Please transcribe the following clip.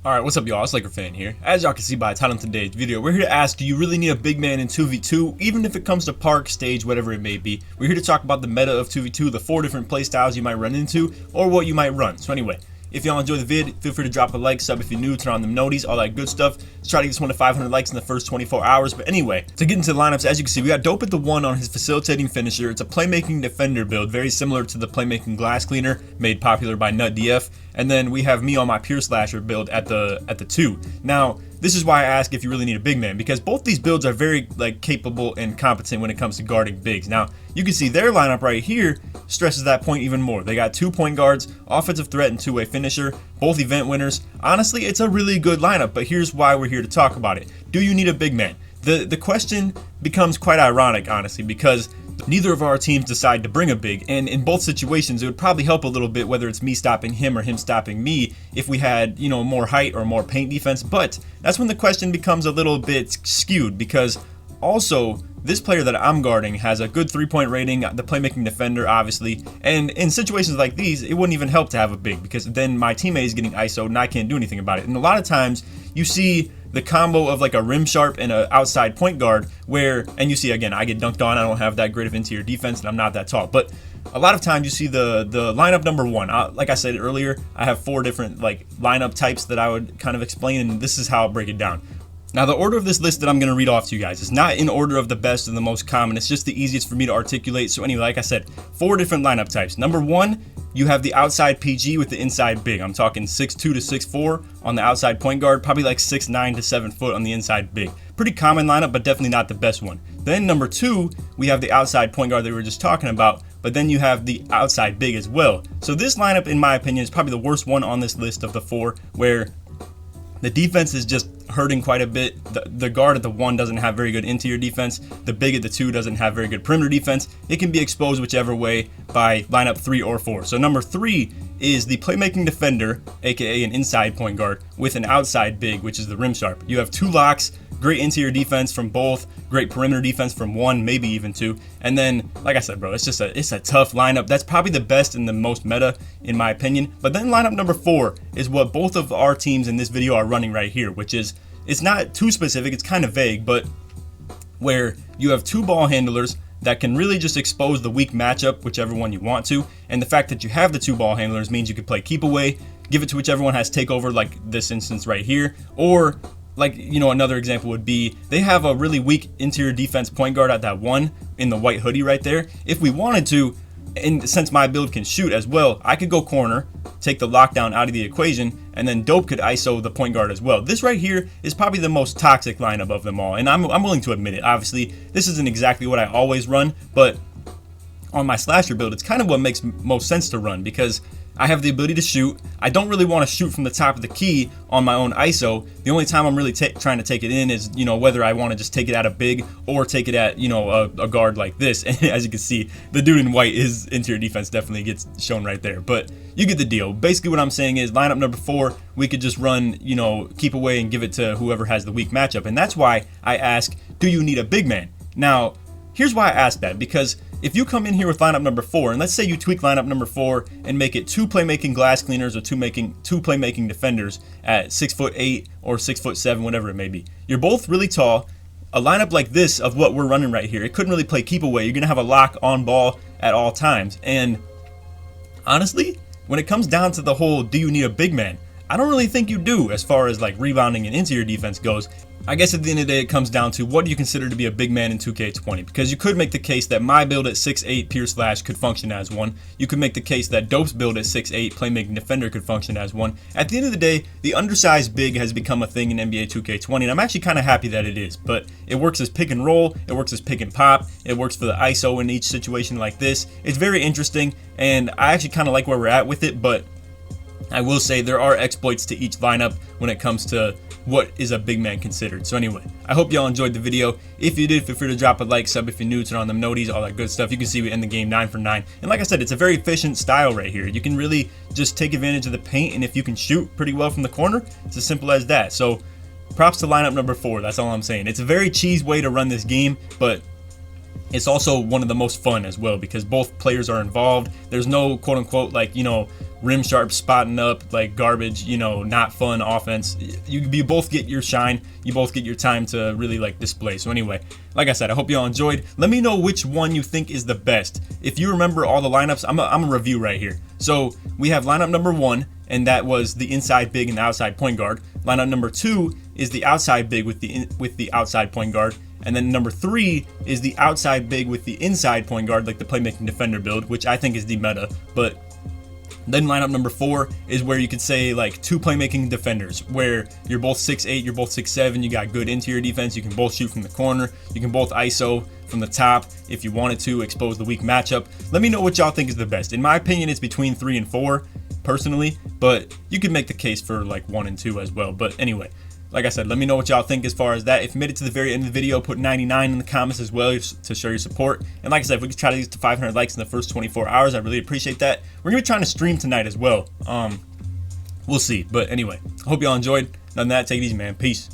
Alright, what's up y'all, it's LakerFan here. As y'all can see by the title of today's video, we're here to ask, do you really need a big man in 2v2, even if it comes to park, stage, whatever it may be. We're here to talk about the meta of 2v2, the 4 different playstyles you might run into, or what you might run. So anyway, if y'all enjoy the vid, feel free to drop a like, sub if you're new, turn on them noties, all that good stuff. Let's try to get this one to 500 likes in the first 24 hours. But anyway, to get into the lineups, as you can see, we got Dope at the 1 on his facilitating finisher. It's a playmaking defender build, very similar to the playmaking glass cleaner made popular by NutDF. And then we have me on my pure slasher build at the 2. Now, this is why I ask if you really need a big man, because both these builds are very capable and competent when it comes to guarding bigs. Now, you can see their lineup right here stresses that point even more. They got 2 point guards, offensive threat, and 2-way finisher, both event winners. Honestly, it's a really good lineup, but here's why we're here to talk about it. Do you need a big man? The question becomes quite ironic, honestly, because neither of our teams decide to bring a big, and in both situations it would probably help a little bit whether it's me stopping him or him stopping me if we had, you know, more height or more paint defense. But that's when the question becomes a little bit skewed, because also this player that I'm guarding has a good 3-point rating, the playmaking defender obviously, and in situations like these it wouldn't even help to have a big, because then my teammate is getting ISO'd and I can't do anything about it. And a lot of times you see the combo of like a rim sharp and an outside point guard where, and you see again, I get dunked on, I don't have that great of interior defense and I'm not that tall, but a lot of times you see the lineup number 1. Like I said earlier, I have 4 different lineup types that I would kind of explain, and this is how I'll break it down. Now, the order of this list that I'm going to read off to you guys is not in order of the best and the most common. It's just the easiest for me to articulate. So anyway, like I said, 4 different lineup types. Number 1, you have the outside PG with the inside big. I'm talking 6'2 to 6'4 on the outside point guard, probably like 6'9 to 7 foot on the inside big. Pretty common lineup, but definitely not the best one. Then number 2, we have the outside point guard that we were just talking about, but then you have the outside big as well. So this lineup, in my opinion, is probably the worst one on this list of the 4, where the defense is just hurting quite a bit. The guard at the 1 doesn't have very good interior defense. The big at the 2 doesn't have very good perimeter defense. It can be exposed whichever way by lineup 3 or 4. So number 3 is the playmaking defender, aka an inside point guard, with an outside big, which is the rim sharp. You have 2 locks, great interior defense from both, great perimeter defense from 1, maybe even 2. And then, like I said, bro, it's a tough lineup. That's probably the best and the most meta in my opinion. But then lineup number 4 is what both of our teams in this video are running right here, which is, it's not too specific, it's kind of vague, but where you have 2 ball handlers that can really just expose the weak matchup, whichever one you want to. And the fact that you have the 2 ball handlers means you can play keep away, give it to whichever one has takeover, like this instance right here, or like, you know, another example would be they have a really weak interior defense point guard at that 1 in the white hoodie right there. If we wanted to, and since my build can shoot as well, I could go corner, take the lockdown out of the equation, and then Dope could ISO the point guard as well. This right here is probably the most toxic lineup of them all, and I'm willing to admit it. Obviously, this isn't exactly what I always run, but on my slasher build, it's kind of what makes most sense to run, because I have the ability to shoot. I don't really want to shoot from the top of the key on my own ISO. The only time I'm really trying to take it in is, you know, whether I want to just take it at a big or take it at, you know, a guard like this. And as you can see, the dude in white, his interior defense definitely gets shown right there. But you get the deal. Basically what I'm saying is lineup number 4, we could just run, you know, keep away and give it to whoever has the weak matchup. And that's why I ask, do you need a big man? Now, here's why I ask that, because if you come in here with lineup number 4, and let's say you tweak lineup number 4 and make it 2 playmaking glass cleaners or 2 playmaking defenders at 6'8" or 6'7", whatever it may be. You're both really tall. A lineup like this of what we're running right here, it couldn't really play keep away. You're gonna have a lock on ball at all times. And honestly, when it comes down to the whole do you need a big man, I don't really think you do as far as like rebounding and interior defense goes. I guess at the end of the day it comes down to what do you consider to be a big man in 2K20, because you could make the case that my build at 6'8 pure slash could function as one. You could make the case that Dope's build at 6'8 playmaking defender could function as one. At the end of the day, the undersized big has become a thing in NBA 2K20, and I'm actually kind of happy that it is. But it works as pick and roll, it works as pick and pop, it works for the ISO in each situation like this. It's very interesting, and I actually kind of like where we're at with it, but I will say there are exploits to each lineup when it comes to what is a big man considered. So anyway, I hope y'all enjoyed the video. If you did, feel free to drop a like, sub if you're new, turn on them noties, all that good stuff. You can see we end the game 9 for 9. And like I said, it's a very efficient style right here. You can really just take advantage of the paint, and if you can shoot pretty well from the corner, it's as simple as that. So props to lineup number 4, that's all I'm saying. It's a very cheese way to run this game, but It's also one of the most fun as well because both players are involved. There's no quote unquote like, you know, rim sharp spotting up like garbage, you know, not fun offense. You both get your shine, you both get your time to really like display. So anyway, like I said, I hope you all enjoyed. Let me know which one you think is the best. If you remember all the lineups, I'm a review right here. So we have lineup number 1, and that was the inside big and the outside point guard. Lineup number 2 is the outside big with the outside point guard. And then number 3 is the outside big with the inside point guard, like the playmaking defender build, which I think is the meta. But then lineup number 4 is where you could say like 2 playmaking defenders, where you're both 6'8", you're both 6'7", you got good interior defense, you can both shoot from the corner, you can both ISO from the top if you wanted to, expose the weak matchup. Let me know what y'all think is the best. In my opinion, it's between 3 and 4, personally, but you could make the case for like 1 and 2 as well. But anyway, like I said, let me know what y'all think as far as that. If you made it to the very end of the video, put 99 in the comments as well to show your support. And like I said, if we could try to get to 500 likes in the first 24 hours, I really appreciate that. We're going to be trying to stream tonight as well. We'll see. But anyway, I hope y'all enjoyed. Other than that, take it easy, man. Peace.